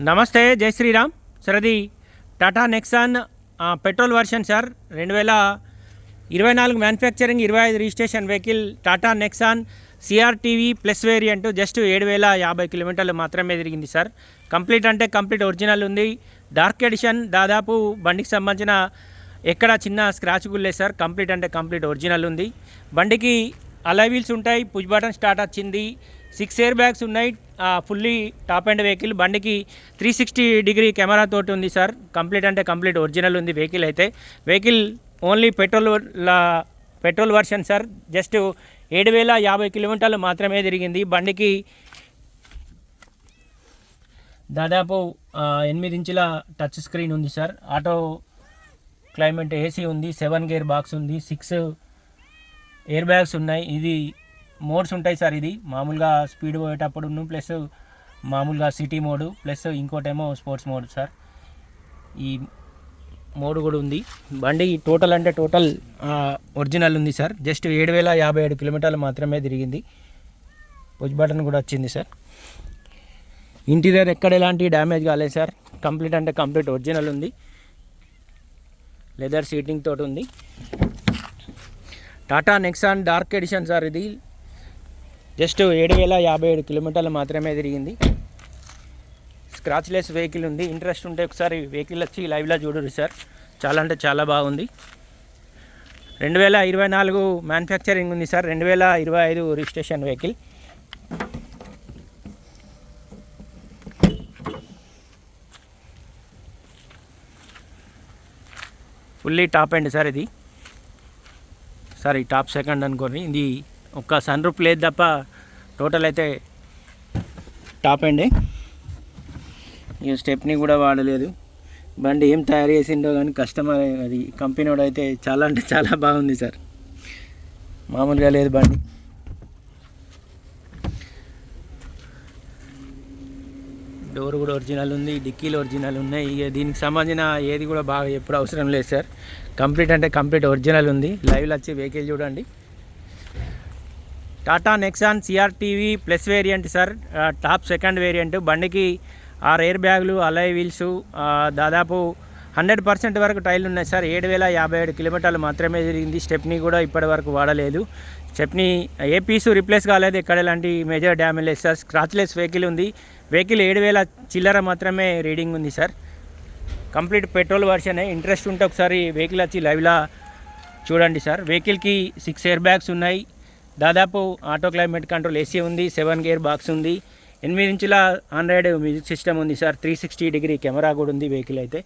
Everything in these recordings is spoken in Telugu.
నమస్తే, జై శ్రీరామ్ సార్. అది Tata Nexon petrol version sir. 2024 manufacturing, 25 registration vehicle Tata Nexon Creative plus variant. Just 7,050 కిలోమీటర్లు మాత్రమే తిరిగింది సార్. కంప్లీట్ అంటే కంప్లీట్ ఒరిజినల్ ఉంది. Dark edition. దాదాపు బండికి సంబంధించిన ఎక్కడ చిన్న స్క్రాచ్ గుల్లే సార్. కంప్లీట్ అంటే కంప్లీట్ ఒరిజినల్ ఉంది. బండికి అలాయ్ వీల్స్ ఉంటాయి, పుష్ బటన్ స్టార్ట్ వచ్చింది, 6 ఎయిర్ బ్యాగ్స్ ఉన్నాయి. Fully top and vehicle. బండికి 360 డిగ్రీ కెమెరా తోటి ఉంది సార్. కంప్లీట్ అంటే కంప్లీట్ ఒరిజినల్ ఉంది వెహికల్ అయితే. Vehicle only petrol version sir. Just 7,050 కిలోమీటర్లు మాత్రమే తిరిగింది. బండికి దాదాపు 8 ఇంచుల టచ్ స్క్రీన్ ఉంది సార్. ఆటో క్లైమేట్ ఏసీ ఉంది, 7 గేర్ బాక్స్ ఉంది, 6 ఎయిర్ బ్యాగ్స్ ఉన్నాయి. ఇది మోడ్స్ ఉంటాయి సార్. ఇది మామూలుగా స్పీడ్ పోయేటప్పుడు ప్లస్ మామూలుగా సిటీ మోడు ప్లస్ ఇంకోటేమో స్పోర్ట్స్ మోడ్ సార్. ఈ మోడ్ కూడా ఉంది. బండి టోటల్ అంటే టోటల్ ఒరిజినల్ ఉంది సార్. జస్ట్ 7,057 కిలోమీటర్లు మాత్రమే తిరిగింది. పుష్ బటన్ కూడా వచ్చింది సార్. ఇంటీరియర్ ఎక్కడ ఎలాంటి డ్యామేజ్ కాలేదు సార్. కంప్లీట్ అంటే కంప్లీట్ ఒరిజినల్ ఉంది. లెదర్ సీటింగ్ తోటి ఉంది. Tata Nexon dark edition sir. ఇది జస్ట్ 7,057 కిలోమీటర్లు మాత్రమే తిరిగింది. స్క్రాచ్లెస్ వెహికల్ ఉంది. ఇంట్రెస్ట్ ఉంటే ఒకసారి వెహికల్ వచ్చి లైవ్లో చూడరు సార్. చాలా అంటే చాలా బాగుంది. 2024 మ్యానుఫ్యాక్చరింగ్ ఉంది sir. 2025 registration vehicle. Fully top and sir. ఇది సారీ టాప్ సెకండ్ అనుకోండి. ఇది ఒక్క సన్ రూఫ్ లేదు తప్ప టోటల్ అయితే టాప్ అండి. ఇక స్టెప్ని కూడా వాడలేదు. బండి ఏం తయారు చేసిండో కానీ కస్టమర్ అది కంపెనీ వాడు అయితే చాలా అంటే చాలా బాగుంది సార్. మామూలుగా లేదు బండి. డోర్ కూడా ఒరిజినల్ ఉంది, డిక్కీలు ఒరిజినల్ ఉన్నాయి. ఇక దీనికి సంబంధించిన ఏది కూడా బాగా ఎప్పుడు అవసరం లేదు సార్. కంప్లీట్ అంటే కంప్లీట్ ఒరిజినల్ ఉంది. లైవ్లో వచ్చి వెహికల్ చూడండి. Tata Nexon Creative plus variant sir. Top second variant. బండికి 6 ఎయిర్ బ్యాగులు, అలాయ్ వీల్స్, దాదాపు 100% వరకు టైర్లు ఉన్నాయి సార్. 7,057 కిలోమీటర్లు మాత్రమే తిరిగింది. స్టెప్నీ కూడా ఇప్పటి వరకు వాడలేదు. స్టెప్నీ ఏ పీసు రిప్లేస్ కాలేదు. ఎక్కడ ఎలాంటి మేజర్ డ్యామేజ్ లేదు సార్. స్క్రాచ్లెస్ వెహికల్ ఉంది. వెహికల్ 7,000 చిల్లర మాత్రమే రీడింగ్ ఉంది సార్. కంప్లీట్ పెట్రోల్ వర్షనే. ఇంట్రెస్ట్ ఉంటే ఒకసారి వెహికల్ వచ్చి లైవ్లా చూడండి సార్. వెహికల్కి 6 ఎయిర్ బ్యాగ్స్ ఉన్నాయి. దాదాపు ఆటో క్లైమేట్ కంట్రోల్ ఏసీ ఉంది, 7 గేర్ బాక్స్ ఉంది, 8 ఇంచుల ఆండ్రాయిడ్ మ్యూజిక్ సిస్టమ్ ఉంది సార్. 360 డిగ్రీ కెమెరా కూడా ఉంది వెహికల్ అయితే.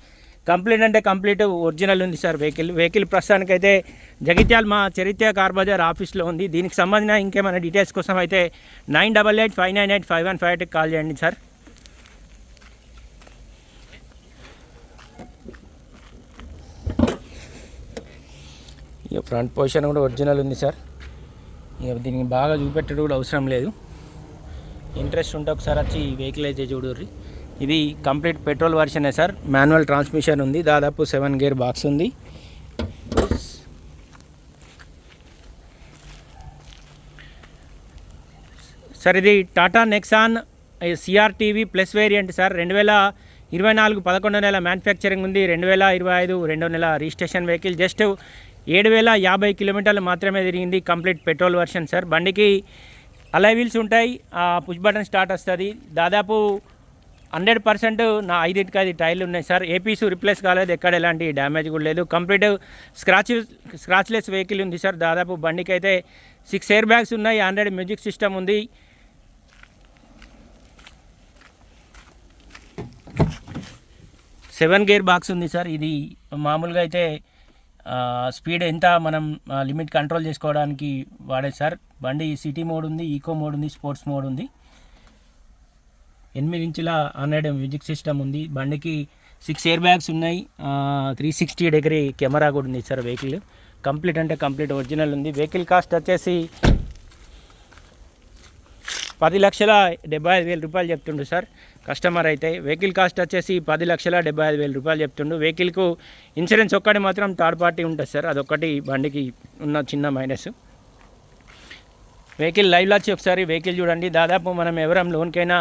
కంప్లీట్ అంటే కంప్లీట్ ఒరిజినల్ ఉంది సార్ వెహికల్ ప్రస్తుతానికైతే జగిత్యాల మా చరిత్ర కార్ బజార్ ఆఫీస్లో ఉంది. దీనికి సంబంధించిన ఇంకేమైనా డీటెయిల్స్ కోసం అయితే 9885985158 కాల్ చేయండి సార్. ఇక ఫ్రంట్ పొజిషన్ కూడా ఒరిజినల్ ఉంది సార్. ఇక దీనికి బాగా చూపెట్టడం కూడా అవసరం లేదు. ఇంట్రెస్ట్ ఉంటే ఒకసారి వచ్చి వెహికల్ అయితే చూడర్రి. ఇది కంప్లీట్ పెట్రోల్ వర్షనే సార్. మాన్యువల్ ట్రాన్స్మిషన్ ఉంది. దాదాపు 7 గేర్ బాక్స్ ఉంది. సార్ ఇది Tata Nexon Creative plus variant sir. 2024 11వ నెల మ్యానుఫ్యాక్చరింగ్ ఉంది. 2025 2వ నెల రిజిస్ట్రేషన్ వెహికల్. జస్ట్ 7,050 కిలోమీటర్లు మాత్రమే తిరిగింది. Complete petrol version sir. బండికి అలాయ్ వీల్స్ ఉంటాయి, పుష్ బటన్ స్టార్ట్ వస్తుంది. దాదాపు 100% నా 5 టైర్లు ఉన్నాయి సార్. ఏ పీసు రిప్లేస్ కాలేదు. ఎక్కడ ఎలాంటి డ్యామేజ్ కూడా లేదు. కంప్లీట్ స్క్రాచ్లెస్ వెహికల్ ఉంది సార్. దాదాపు బండికి అయితే 6 ఎయిర్ బ్యాగ్స్ ఉన్నాయి, ఆండ్రాయిడ్ మ్యూజిక్ సిస్టమ్ ఉంది. సెవెన్ గేర్ బాక్స్ ఉంది సార్. ఇది మామూలుగా అయితే స్పీడ్ ఎంత మనం లిమిట్ కంట్రోల్ చేసుకోవడానికి వాడే సార్. బండి సిటీ మోడ్ ఉంది, ఈకో మోడ్ ఉంది, స్పోర్ట్స్ మోడ్ ఉంది. 8 ఇంచుల ఆండ్రాయిడ్ మ్యూజిక్ సిస్టమ్ ఉంది. బండికి 6 ఎయిర్ బ్యాగ్స్ ఉన్నాయి, 360 డిగ్రీ కెమెరా కూడా ఉంది సార్. వెహికల్ కంప్లీట్ అంటే కంప్లీట్ ఒరిజినల్ ఉంది. వెహికల్ కాస్ట్ వచ్చేసి 10,75,000 రూపాయలు చెప్తుండు సార్ కస్టమర్ అయితే. వెహికల్ కాస్ట్ వచ్చేసి 10,75,000 రూపాయలు చెప్తుండు. వెహికల్కు ఇన్సూరెన్స్ ఒక్కటి మాత్రం థర్డ్ పార్టీ ఉంటుంది సార్. అదొక్కటి బండికి ఉన్న చిన్న మైనస్. వెహికల్ లైవ్లో వచ్చి ఒకసారి వెహికల్ చూడండి. దాదాపు మనం ఎవరం లోన్కైనా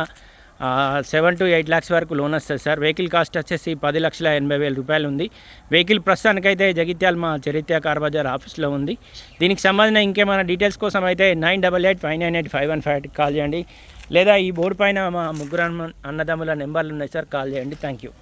7 to 8 lakhs వరకు లోన్ వస్తుంది సార్. వెహికల్ కాస్ట్ వచ్చేసి 10,80,000 రూపాయలు ఉంది. వెహికల్ ప్రస్తుతానికైతే జగిత్యాల మా చరిత్ర కార్ బజార్ ఆఫీస్లో ఉంది. దీనికి సంబంధించిన ఇంకేమైనా డీటెయిల్స్ కోసం అయితే 9885985158 కాల్ చేయండి, లేదా ఈ బోర్డు పైన మా ముగ్గురు అన్నదమ్ముల నెంబర్లు ఉన్నాయి సార్, కాల్ చేయండి. Thank you.